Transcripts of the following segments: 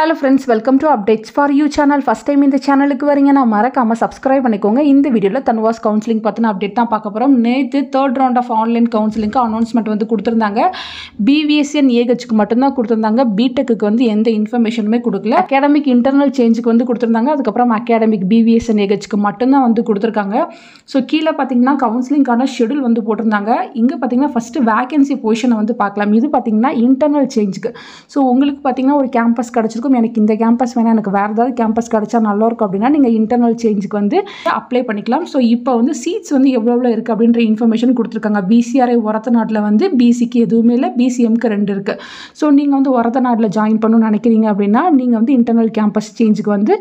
Hello friends, welcome to Updates for You channel. First time இந்த சேனலுக்கு வரீங்கன்னா மறக்காம subscribe பண்ணிக்கோங்க. இந்த வீடியோல தன்வாஸ் கவுன்சிலிங் பத்தின அப்டேட் தான் பார்க்க போறோம். நேத்து third round of online counseling announcement வந்து கொடுத்திருந்தாங்க. BVSN AHக்கு மட்டும் தான் கொடுத்திருந்தாங்க. BTechக்கு வந்து எந்த இன்ஃபர்மேஷனுமே கொடுக்கல. அகாடமிக் இன்டர்னல் சேஞ்சுக்கு வந்து கொடுத்திருந்தாங்க. அதுக்கு அப்புறம் அகாடமிக் BVSN AHக்கு மட்டும் தான் வந்து கொடுத்திருக்காங்க. சோ கீழ பாத்தீங்கன்னா கவுன்சிலிங்கான ஷெட்யூல் வந்து போட்டிருந்தாங்க. இங்க பாத்தீங்கன்னா ஃபர்ஸ்ட் வேகன்சி பொசிஷனை வந்து பார்க்கலாம். இது பாத்தீங்கன்னா இன்டர்னல் சேஞ்சுக்கு. சோ உங்களுக்கு பாத்தீங்கன்னா ஒரு கேம்பஸ் கிடைச்சிருக்கும். எனக்கு இந்த கேம்பஸ் வேணா எனக்கு வேற ஏதாவது கேம்பஸ் கிடைச்சா நல்லா இருக்கும் அப்படின்னா நீங்க இன்டர்னல் சேஞ்சுக்கு வந்து அப்ளை பண்ணிக்கலாம். ஸோ இப்போ வந்து சீட்ஸ் வந்து எவ்வளோ இருக்கு அப்படின்ற இன்ஃபர்மேஷன் கொடுத்துருக்காங்க. BCRI ஒரத்தநாட்டில் வந்து BCக்கு எதுவுமே இல்லை, BCMக்கு 2 இருக்கு. ஸோ நீங்க வந்து ஒரத்தநாட்டில் ஜாயின் பண்ணணும்னு நினைக்கிறீங்க அப்படின்னா நீங்க வந்து இன்டர்னல் கேம்பஸ் சேஞ்சுக்கு வந்து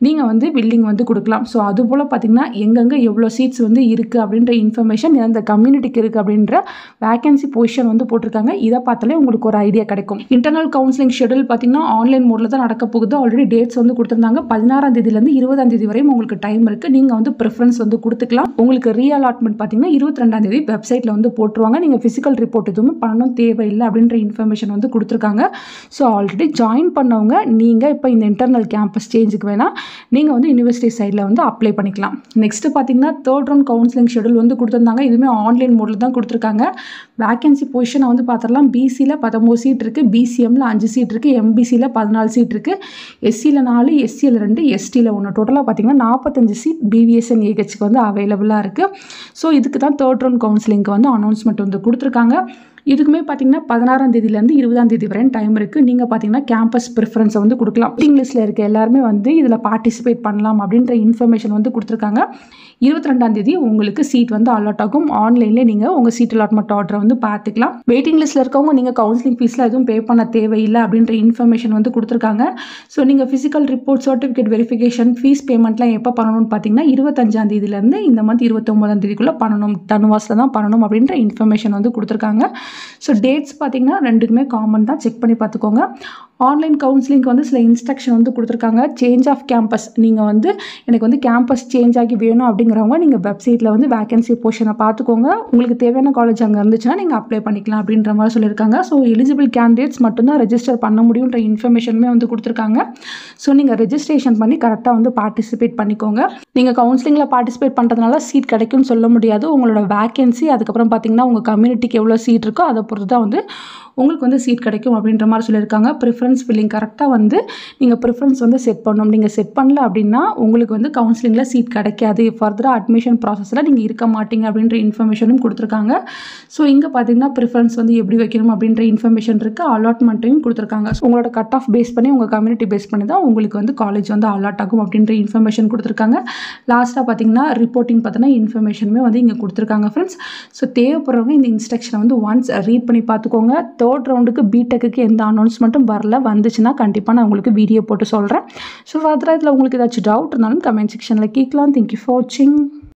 நீங்க வந்து பில்லிங் வந்து கொடுக்கலாம். ஸோ அது போல பார்த்தீங்கன்னா எங்கெங்க எவ்வளோ சீட்ஸ் வந்து இருக்கு அப்படின்ற இன்ஃபர்மேஷன் எந்த கம்யூனிட்டிக்கு இருக்கு அப்படின்ற வேகன்சி பொசிஷன் வந்து போட்டிருக்காங்க. இதை பார்த்தாலே உங்களுக்கு ஒரு ஐடியா கிடைக்கும். இன்டர்னல் கவுன்சிலிங் ஷெட்யூல் பார்த்தீங்கன்னா ஆன்லைன் மோட்ல தான் நடக்க போகுது. ஆல்ரெடி டேட்ஸ் வந்து கொடுத்திருந்தாங்க. 16ஆம் தேதியிலிருந்து 20ஆம் தேதி வரையும் உங்களுக்கு டைம் இருக்கு. நீங்க வந்து ப்ரிஃபரன்ஸ் வந்து கொடுத்துக்கலாம். உங்களுக்கு ரீஅலாட்மெண்ட் பார்த்தீங்கன்னா 22ஆம் தேதி வெப்சைட்ல வந்து போட்டுருவாங்க. நீங்க பிசிக்கல் ரிப்போர்ட் எதுவும் பண்ணணும் தேவையில்லை அப்படின்ற இன்ஃபர்மேஷன் வந்து கொடுத்துருக்காங்க. ஸோ ஆல்ரெடி ஜாயின் பண்ணவங்க நீங்க இப்போ இந்த இன்டர்னல் கேம்பஸ் சேஞ்சுக்கு வேணா நீங்க வந்து யூனிவர்சிட்டி சைட்ல வந்து அப்ளை பண்ணிக்கலாம். நெக்ஸ்ட் பார்த்தீங்கன்னா தேர்ட் ரவுண்ட் கவுன்சிலிங் ஷெட்யூல் வந்து கொடுத்திருந்தாங்க. இதுவுமே ஆன்லைன் மோட்ல தான் கொடுத்துருக்காங்க. வேகன்சி பொசிஷனை வந்து பார்த்துடலாம். BCல 13 சீட் இருக்கு, BCMல 5 சீட் இருக்கு, MBCல 14 சீட் இருக்கு, SCல 4, SCல 2, STல 1. டோட்டலாக பார்த்தீங்கன்னா 45 சீட் BVSN AHக்கு வந்து அவைலபிளாக இருக்கு. ஸோ இதுக்கு தான் தேர்ட் ரவுண்ட் கவுன்சிலிங்க்கு வந்து அனௌன்ஸ்மெண்ட் வந்து கொடுத்துருக்காங்க. இதுக்குமே பார்த்தீங்கன்னா 16ஆம் தேதியிலேருந்து 20ஆம் தேதி வரையும் டைம் இருக்குது. நீங்கள் பார்த்தீங்கன்னா கேம்பஸ் ப்ரிஃபரன்ஸை வந்து கொடுக்கலாம். வெயிட்டிங் லிஸ்ட்டில் இருக்க எல்லாருமே வந்து இதில் பார்ட்டிசிபேட் பண்ணலாம் அப்படின்ற இன்ஃபர்மேஷன் வந்து கொடுத்துருக்காங்க. 22ஆம் தேதி உங்களுக்கு சீட் வந்து அலாட் ஆகும். ஆன்லைன்லேயே நீங்கள் உங்கள் சீட் அலாட்மெண்ட் ஆர்டரை வந்து பார்த்துக்கலாம். வெயிட்டிங் லிஸ்ட்டில் இருக்கவங்க நீங்கள் கவுன்சிலிங் ஃபீஸில் எதுவும் பே பண்ண தேவையில்லை அப்படின்ற இன்ஃபர்மேஷன் வந்து கொடுத்துருக்காங்க. ஸோ நீங்கள் physical report, certificate verification, fees பேமெண்ட்லாம் எப்போ பண்ணணும்னு பார்த்தீங்கன்னா 25ஆம் தேதியிலேருந்து இந்த மந்த் 29ஆம் தேதிக்குள்ளே பண்ணணும். தன்வாஸில் தான் பண்ணணும் அப்படின்ற இன்ஃபர்மேஷன் வந்து கொடுத்துருக்காங்க. ஸோ டேட்ஸ் பார்த்தீங்கன்னா ரெண்டுக்குமே காமன் தான், செக் பண்ணி பார்த்துக்கோங்க. ஆன்லைன் கவுன்சிலிங்க்கு வந்து சில இன்ஸ்ட்ரக்ஷன் வந்து கொடுத்துருக்காங்க. சேஞ்ச் ஆஃப் கேம்பஸ், நீங்கள் வந்து எனக்கு வந்து கேம்பஸ் சேஞ்ச் ஆகி வேணும் அப்படிங்கிறவங்க நீங்கள் வெப்சைட்டில் வந்து வேகன்சி போர்ஷனை பார்த்துக்கோங்க. உங்களுக்கு தேவையான காலேஜ் அங்கே இருந்துச்சுன்னா நீங்கள் அப்ளை பண்ணிக்கலாம் அப்படின்ற மாதிரி சொல்லியிருக்காங்க. ஸோ எலிஜிபிள் கேண்டிடேட்ஸ் மட்டும்தான் ரெஜிஸ்டர் பண்ண முடியுன்ற இன்ஃபர்மேஷனுமே வந்து கொடுத்துருக்காங்க. ஸோ நீங்கள் ரெஜிஸ்ட்ரேஷன் பண்ணி கரெக்டாக வந்து பார்ட்டிசிபேட் பண்ணிக்கோங்க. நீங்கள் கவுன்சிலிங்கில் பார்ட்டிசிபேட் பண்ணுறதுனால சீட் கிடைக்கும்னு சொல்ல முடியாது. உங்களோட வேகன்சி, அதுக்கப்புறம் பார்த்தீங்கன்னா உங்கள் கம்யூனிட்டிக்கு எவ்வளோ சீட் இருக்கோ அதை பொறுத்து தான் வந்து உங்களுக்கு வந்து சீட் கிடைக்கும் அப்படின்ற மாதிரி சொல்லியிருக்காங்க. ப்ரிஃபரன்ஸ் ஃபில்லிங் கரெக்டாக வந்து நீங்கள் ப்ரிஃபரன்ஸ் வந்து செட் பண்ணணும். நீங்கள் செட் பண்ணல அப்படின்னா உங்களுக்கு வந்து கவுன்சிலிங்கில் சீட் கிடைக்காது. ஃபர்தராக அட்மிஷன் ப்ராசஸில் நீங்கள் இருக்க மாட்டீங்க அப்படின்ற இன்ஃபர்மேஷனும் கொடுத்துருக்காங்க. ஸோ இங்கே பார்த்தீங்கன்னா ப்ரிஃபரன்ஸ் வந்து எப்படி வைக்கணும் அப்படின்ற இன்ஃபர்மேஷன் இருக்குது. அலாட்மெண்ட்டையும் கொடுத்துருக்காங்க. ஸோ உங்களோட கட் ஆஃப் பேஸ் பண்ணி, உங்கள் கம்யூனிட்டி பேஸ் பண்ணி தான் உங்களுக்கு வந்து காலேஜ் வந்து அலாட் ஆகும் அப்படின்ற இன்ஃபர்மேஷன் கொடுத்துருக்காங்க. லாஸ்ட்டாக பார்த்தீங்கன்னா ரிப்போர்ட்டிங் பார்த்தீங்கன்னா இன்ஃபர்மேஷனுமே வந்து இங்கே கொடுத்துருக்காங்க ஃப்ரெண்ட்ஸ். ஸோ தேவைப்படுறவங்க இந்த இன்ஸ்ட்ரக்ஷனை வந்து ஒன்ஸ் ரீட் பண்ணி பார்த்துக்கோங்க. தேர்ட் ரவுண்டுக்கு BTechக்கு எந்த அனௌன்ஸ்மெண்ட்டும் வரல. வந்துச்சுன்னா கண்டிப்பாக நான் உங்களுக்கு வீடியோ போட்டு சொல்கிறேன். ஸோ ஃபர்தராக இதில் உங்களுக்கு ஏதாச்சும் டவுட் இருந்தாலும் கமெண்ட் செக்ஷனில் கேட்கலாம். தேங்க்யூ ஃபார் வாட்சிங்.